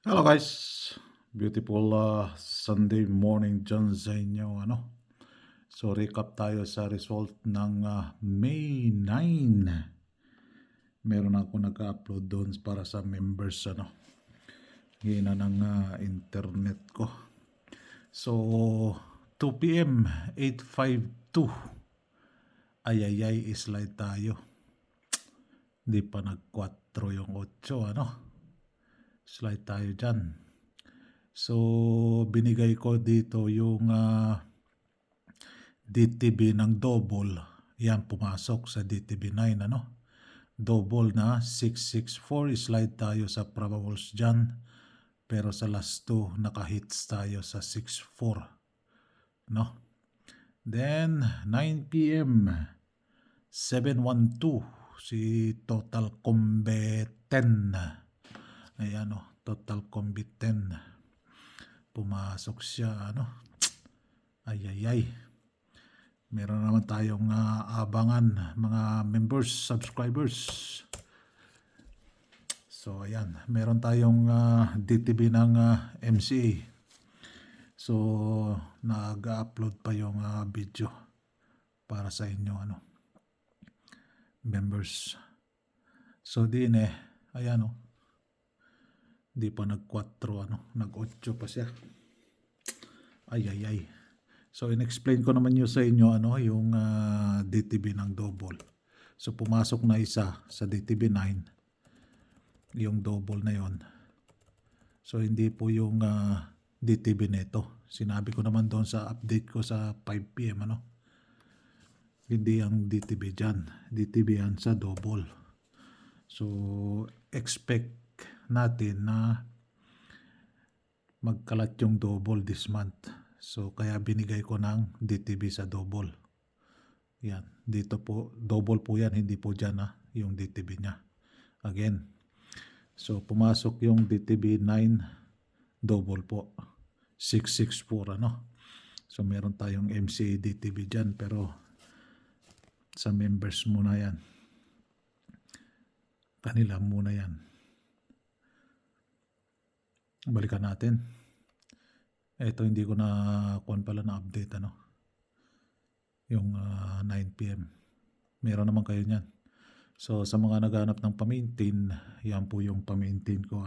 Hello guys, beautiful Sunday morning dyan sa inyo. So recap tayo sa result ng May 9. Meron ako nag-upload doon para sa members. Hina ng internet ko. So 2 p.m. 8:52. Ayayay, slide tayo. Di pa nag-4 yung 8, slide tayo dyan. So, binigay ko dito yung DTB ng double. Yan, pumasok sa DTB 9, Double na 664. Slide tayo sa probables dyan. Pero sa last 2, naka-hits tayo sa 64. Then, 9 p.m. 712. Si Total Combe 10. Ayan, Total Combe 10. Pumasok siya, Ayayay. Meron naman tayong abangan, mga members, subscribers. So, ayan. Meron tayong DTB ng MCA. So, nag-upload pa yung video para sa inyo, members. So, din ayan, di pa nag-4, nag-8 pa siya. Ayayay. So, in-explain ko naman yun sa inyo, yung DTB ng double. So, pumasok na isa sa DTB 9, yung double na yon. So, hindi po yung DTB nito. Sinabi ko naman doon sa update ko sa 5 p.m., Hindi ang DTB dyan. DTB yan sa double. So, expect natin na magkalat yung double this month. So, kaya binigay ko ng DTB sa double. Yan. Dito po, double po yan. Hindi po dyan yung DTB niya. Again. So, pumasok yung DTB 9 double po. 664, So, meron tayong MCA DTB dyan. Pero, sa members muna yan. Kanila muna yan. Balikan natin. Ito hindi ko na kuwan pala na update, yung 9 p.m. Meron naman kayo niyan. So sa mga naghanap ng pa-maintain, yan po yung pa-maintain ko,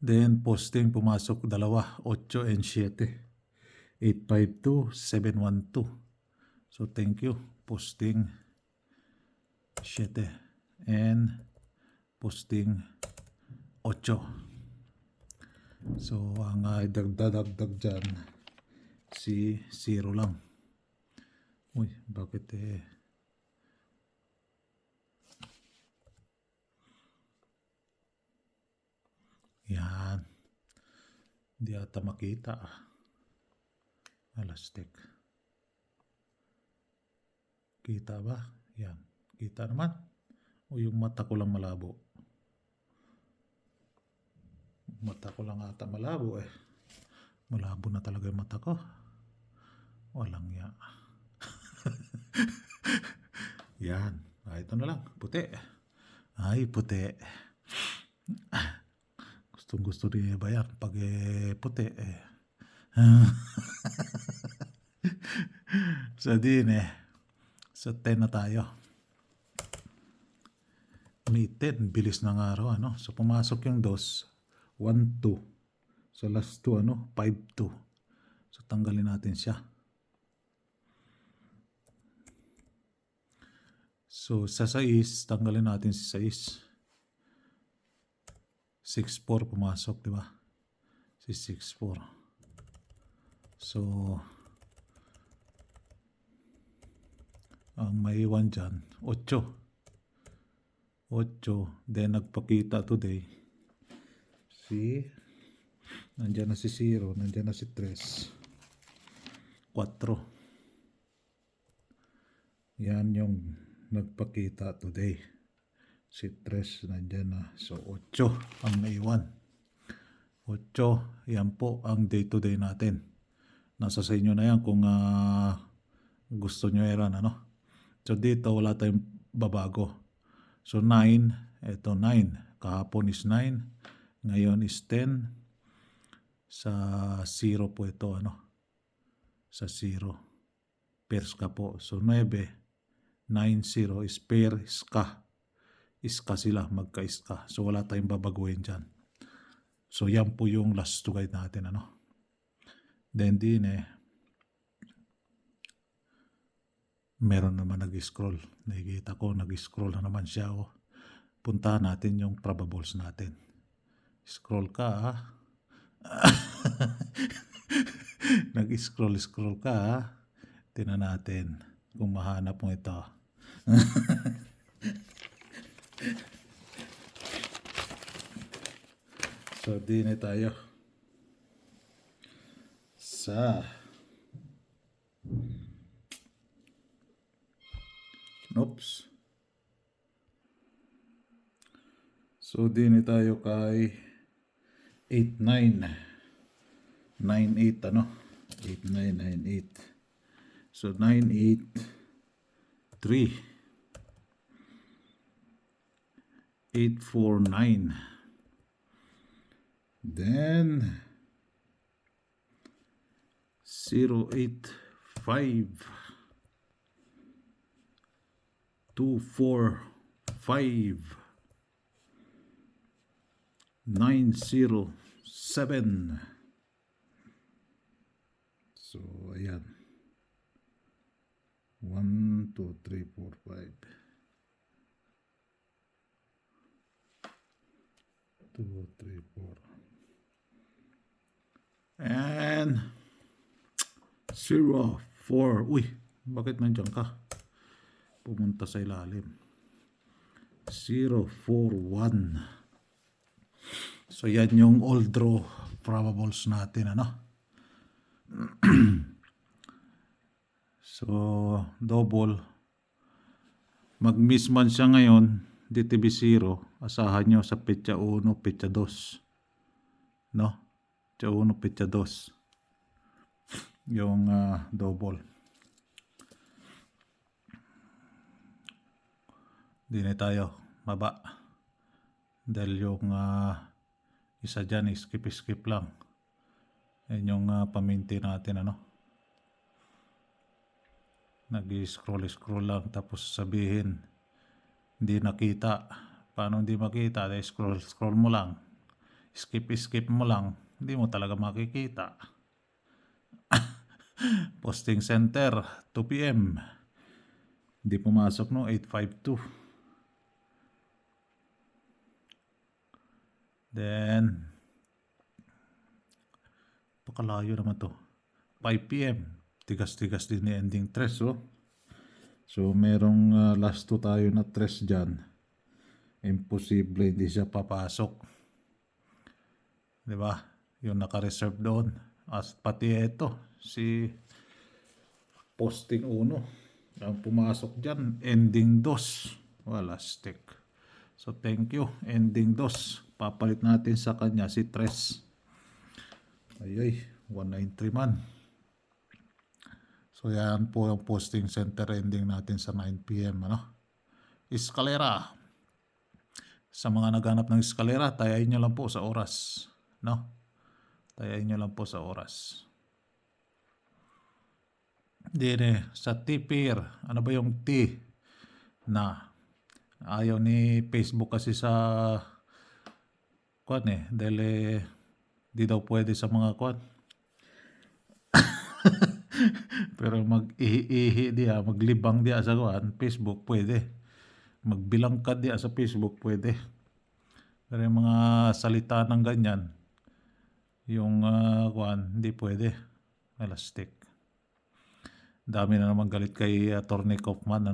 Then posting pumasok dalawa, 8 and 7. 852, 712. So thank you. Posting 7 and posting 8. So ang dagdag dyan si 0 lang. Uy, bakit yan. Di ata makita. Alastik. Kita ba? Yan. Kita naman. O yung mata ko lang malabo. Mata ko lang ata malabo Malabo na talaga yung mata ko. Walang ya. Yan. Ito na lang. Puti. Ay, puti. Gusto rin ba yan? Pag puti So din So 10 na tayo. May 10. Bilis ng araw, So pumasok yung 2. 1, 2. So last 2, 5, 2. So tanggalin natin siya. So sa 6, tanggalin natin si 6. 6-4 pumasok, di ba? Si 6-4. So, ang may 1 dyan, 8. 8. Then, nagpakita today. Nandyan na si 0. Nandyan na si 3. 4. Yan yung nagpakita today. Si 3 nandyan na. So 8 ang naiwan. 8. Yan po ang day to day natin. Nasa sa inyo na yan kung gusto nyo yan, So dito wala tayong babago. So 9, ito 9. Kahapon is 9. Ngayon is 10. Sa 0 po ito, sa 0. Pairs ka po. So 9, 9, 0 is pair, iska. Iska sila, magka-iska. So wala tayong babaguhin dyan. So yan po yung last to guide natin, Then din meron naman nag-scroll. Nakikita ko, nag-scroll na naman siya. Puntahan natin yung probables natin. Scroll ka, Nag-scroll ka, Tingnan natin kung mahanap mo ito. So, di na tayo sa So, di na tayo kay 89. 98, 8998. So 983 849. Then 085 245 907. So, ayan. 1, 2, 3, 4, 5. 2, 3, 4. And 0, 4. Uy, bakit nandiyan ka? Pumunta sa ilalim. 0, 4, 1. So, yan yung all draw probables natin, So, double. Mag-miss man siya ngayon, DTB 0, asahan nyo sa petsa 1, petsa 2. Petsa 1, petsa 2. Yung double. Di na tayo maba. Dahil yung isa dyan, skip lang. Yan yung paminti natin, Nag-scroll lang tapos sabihin hindi nakita. Paano hindi makita? Dahil scroll mo lang. Skip mo lang. Hindi mo talaga makikita. Posting center 2 PM. Hindi pumasok 852. Then pakalayo naman to. 5 PM. Tigas-tigas din ni ending 3, So, merong last 2 tayo na 3 dyan. Imposible hindi siya papasok. Diba? Yung naka-reserve doon. As pati ito, si posting 1. Ang pumasok dyan, ending 2. Wala stick. So, thank you. Ending 2. Papalit natin sa kanya si 3. Ay, 193 man. So, yan po yung posting center ending natin sa 9 PM, Escalera. Sa mga naghanap ng escalera, tayain nyo lang po sa oras, Tayain nyo lang po sa oras. Dine, sa T-pair, ano ba yung T? Ayaw ni Facebook kasi sa dahil di daw pwede sa mga pero mag-ihi diya, maglibang diya sa Facebook pwede. Magbilang ka diya sa Facebook pwede. Pero yung mga salita ng ganyan, yung hindi pwede. Elastic. Dami na naman galit kay Attorney Kaufman,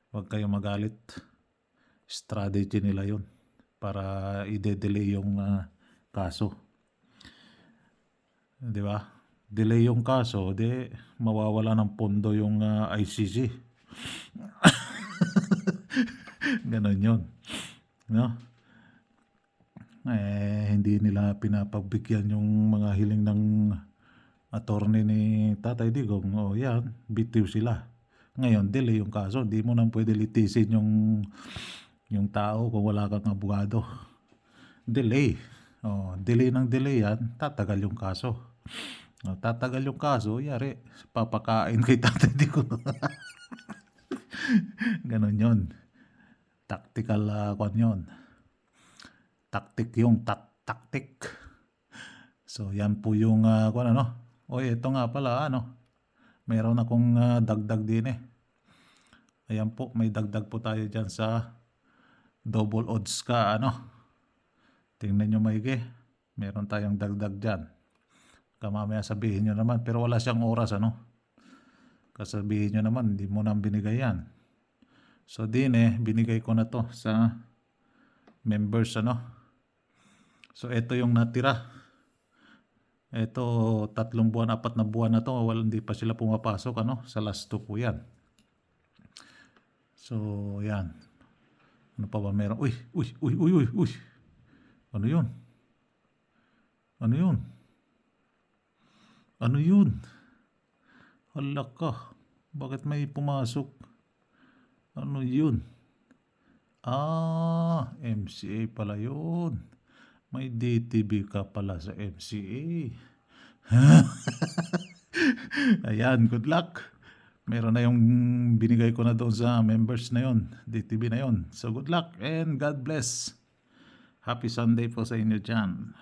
Huwag kayong magalit. Strategy nila yun para i-delay yung kaso. Di ba? Delay yung kaso, mawawala ng pondo yung ICC. Ganon yun. Hindi nila pinapabigyan yung mga hiling ng attorney ni Tatay Digong. Yan, bitiw sila. Ngayon, delay yung kaso. Hindi mo nang pwede litisin yung tao kung wala kang abogado. Delay. Delay ng delay yan, tatagal yung kaso. Tatagal yung kaso, yari, papakain kay Tatay Digong. Ganon yun. Tactical, kwan yun. Tactic yung tactic. So, yan po yung, kwan ano. Oy, ito nga pala, meron akong dagdag din eh. Ayan po, may dagdag po tayo dyan sa double odds ka, Tingnan nyo maigi. Meron tayong dagdag dyan. Mamaya sabihin nyo naman, pero wala siyang oras, Kasabihin nyo naman, hindi mo nang binigay yan. So, binigay ko na to sa members, So, ito yung natira. Ito, 3 buwan, 4 na buwan na to. Hindi pa sila pumapasok, Sa last 2 po yan. So, yan. Ano pa ba meron? Uy. Ano yun? Ano yun? Hala ka. Bakit may pumasok? Ano yun? MCA pala yun. May DTB ka pala sa MCA. Ayan, good luck. Meron na yung binigay ko na doon sa members na yon, DTB na yon. So good luck and God bless. Happy Sunday po sa inyo dyan.